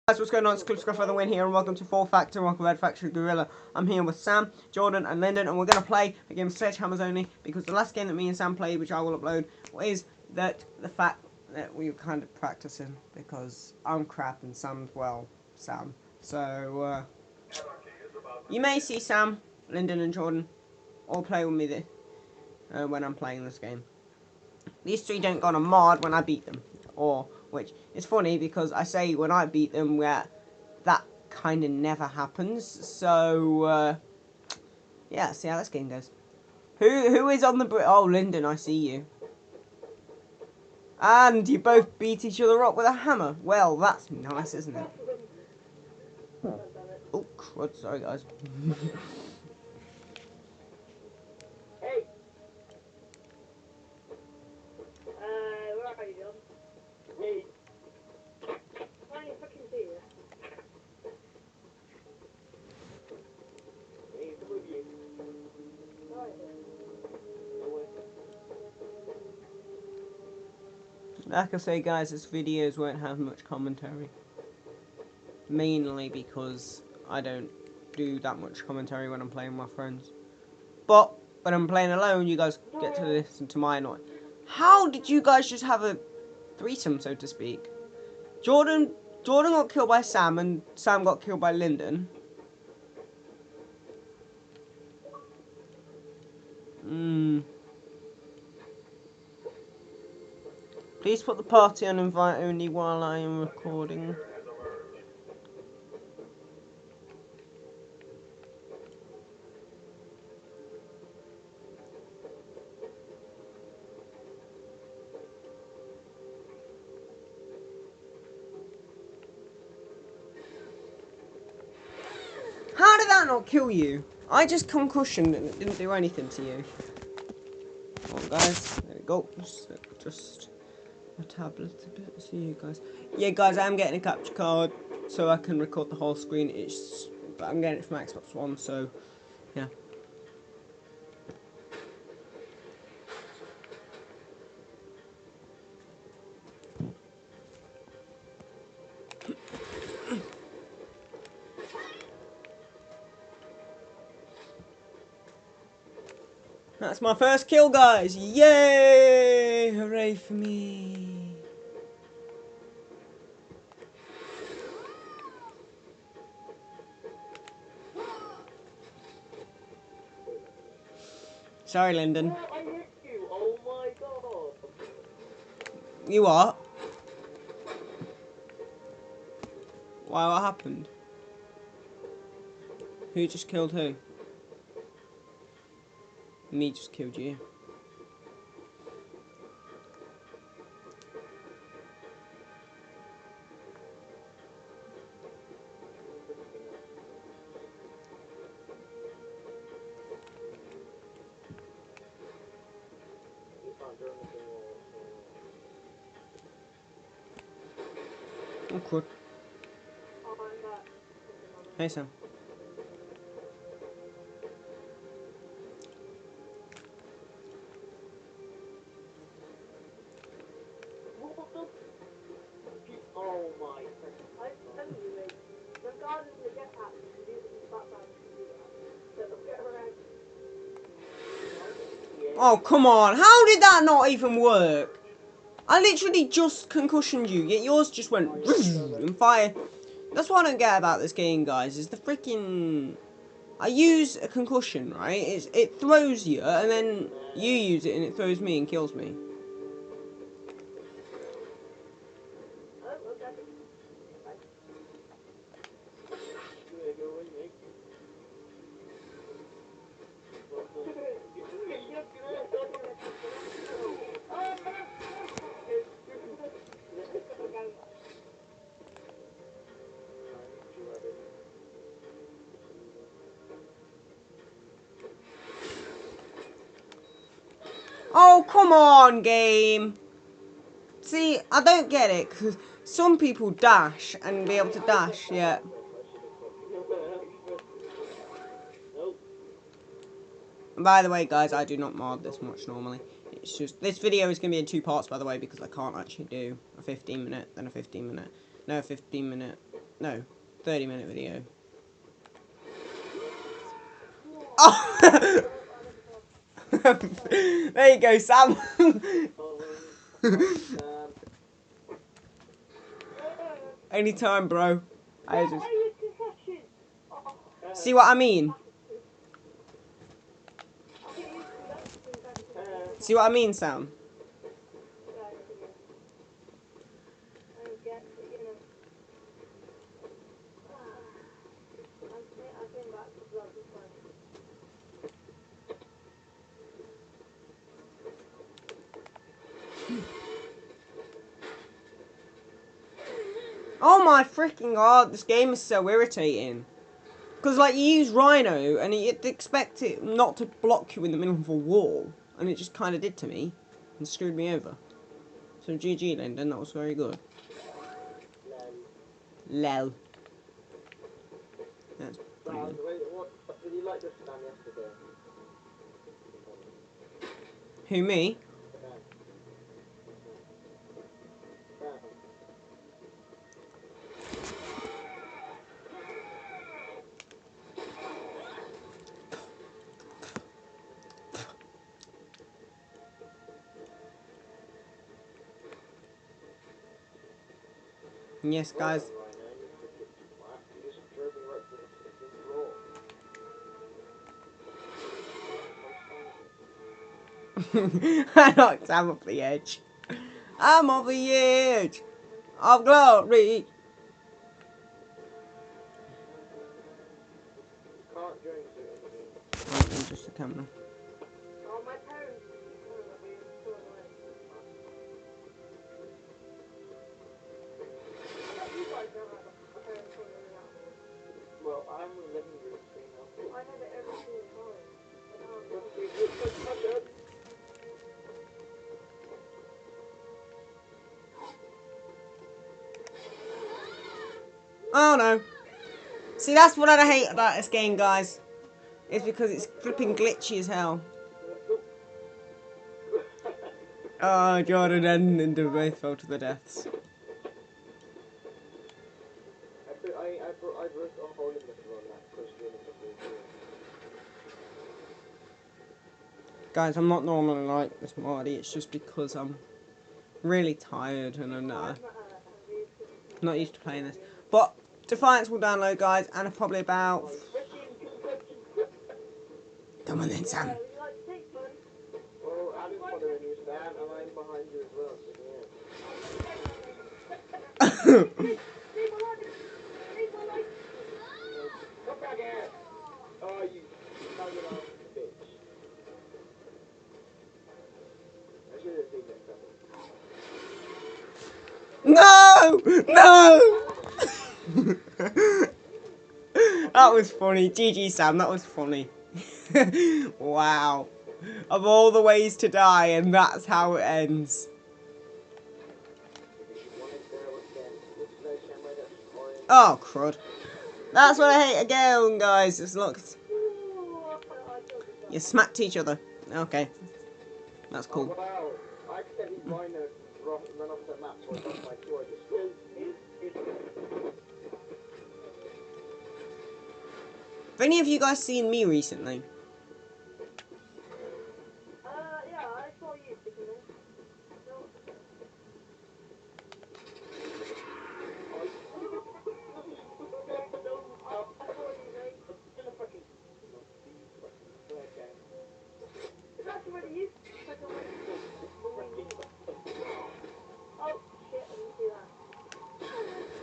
Guys, what's going on? It's Cliff for the win here, and welcome to 4 Factor Rock Red Factory Guerilla. I'm here with Sam, Jordan, and Lyndon, and we're going to play a game of Sledgehammers only, because the last game that me and Sam played, which I will upload, is the fact that we were kind of practicing, because I'm crap and Sam's, well, Sam. So, you may see Sam, Lyndon, and Jordan all play with me when I'm playing this game. These three don't go on a mod when I beat them, which is funny because I say when I beat them, where that kind of never happens. So yeah, see how this game goes. Who is on the oh, Lyndon, I see you. And you both beat each other up with a hammer. Well, that's nice, isn't it? Oh, crud, sorry guys. Hey. Where are you, John? Hey. I can't fucking see you. Hey, it's with you. Right. Like I say, guys, this videos won't have much commentary. Mainly because I don't do that much commentary when I'm playing with my friends. But when I'm playing alone, you guys get to listen to my noise. How did you guys just have a threesome, so to speak? Jordan got killed by Sam, and Sam got killed by Lyndon. Please put the party on invite only while I am recording. How did that not kill you? I just concussioned and it didn't do anything to you. Come on, guys. There we go. Just a tablet a bit. See you guys. Yeah, guys, I'm getting a capture card so I can record the whole screen. But I'm getting it from Xbox One, so yeah. That's my first kill, guys! Yay! Hooray for me! Sorry, Lyndon. I hit you. Oh my god. You what? Why, what happened? Who just killed who? Me just killed you. Awkward. Oh, I'm back. Hey, Sam. What the? Oh my god. I'm telling you, mate. Regardless of the jetpack, you can do it in the background. You can do that. So get around. Oh, come on. How did that not even work? I literally just concussioned you, yet yours just went and fire. That's what I don't get about this game, guys, is the freaking... I use a concussion, right? It throws you, and then you use it, and it throws me and kills me. Oh, come on, game. See, I don't get it, because some people dash and be able to dash, yeah. And by the way, guys, I do not mod this much normally. It's just, this video is going to be in 2 parts, by the way, because I can't actually do a 15-minute, then a 15-minute. No, 15-minute. No, 30-minute video. Oh! There you go, Sam. Anytime, bro. I just... See what I mean? See what I mean, Sam? Oh my freaking god, this game is so irritating. Because, like, you use Rhino, and you'd expect it not to block you in the middle of a wall. And it just kind of did to me. And screwed me over. So, GG, Lyndon, that was very good. Lel. That's pretty good. Did you like this stand yesterday? Who, me? Yes, guys. I knocked Sam off the edge. I'm off the edge of glory. Oh, just the camera. Oh, my parents keep telling me it's so annoying. I bet you guys don't have a parent calling me out. Well, I'm a living room screen now. I have it every single time. Oh no. See, that's what I hate about this game, guys. It's because it's flipping glitchy as hell. Oh, Jordan and Linda both fell to the deaths. I wrote a whole limit on that because Guys, I'm not normally like this, Marty. It's just because I'm really tired and I'm not used to playing this. But Defiance will download, guys, and probably about... Come on then, Sam. Well, I'm following you, Sam, and I'm behind you as well, so yeah. Come back here! Oh, you nugget ass bitch. I should have seen that coming. No! No! That was funny. GG, Sam. That was funny. Wow. Of all the ways to die, and that's how it ends. Oh, crud. That's what I hate again, guys. Just look. You smacked each other. Okay. That's cool. Oh, wow. I accidentally rhino run off the map, so I lost my sword. Have any of you guys seen me recently? Yeah, I saw you sticking in.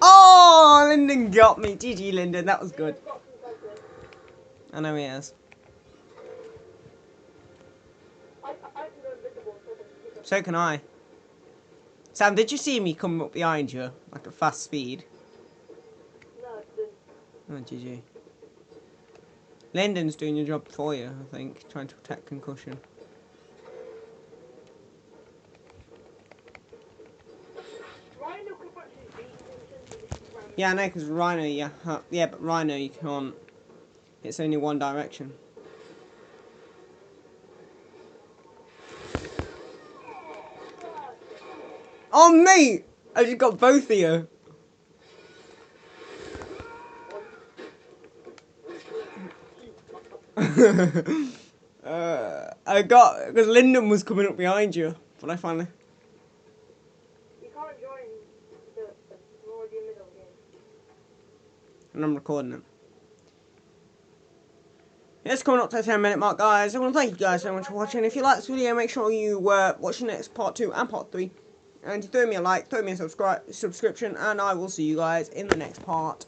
Oh, Lyndon got me. GG, Lyndon. That was good. I know he has. So can I. Sam, did you see me come up behind you, like at fast speed? No, I didn't. Oh, GG. Lyndon's doing your job for you, I think, trying to protect concussion. Yeah, I know, because Rhino, yeah, but Rhino, you can't. It's only one direction. Oh, mate! I just got both of you. I got, because Lyndon was coming up behind you, but I finally... You can't join the we're already in the middle of the game. And I'm recording it. It's coming up to the 10-minute mark, guys. I want to thank you guys so much for watching. If you like this video, make sure you watch the next part 2 and part 3. And throw me a like, throw me a subscription, and I will see you guys in the next part.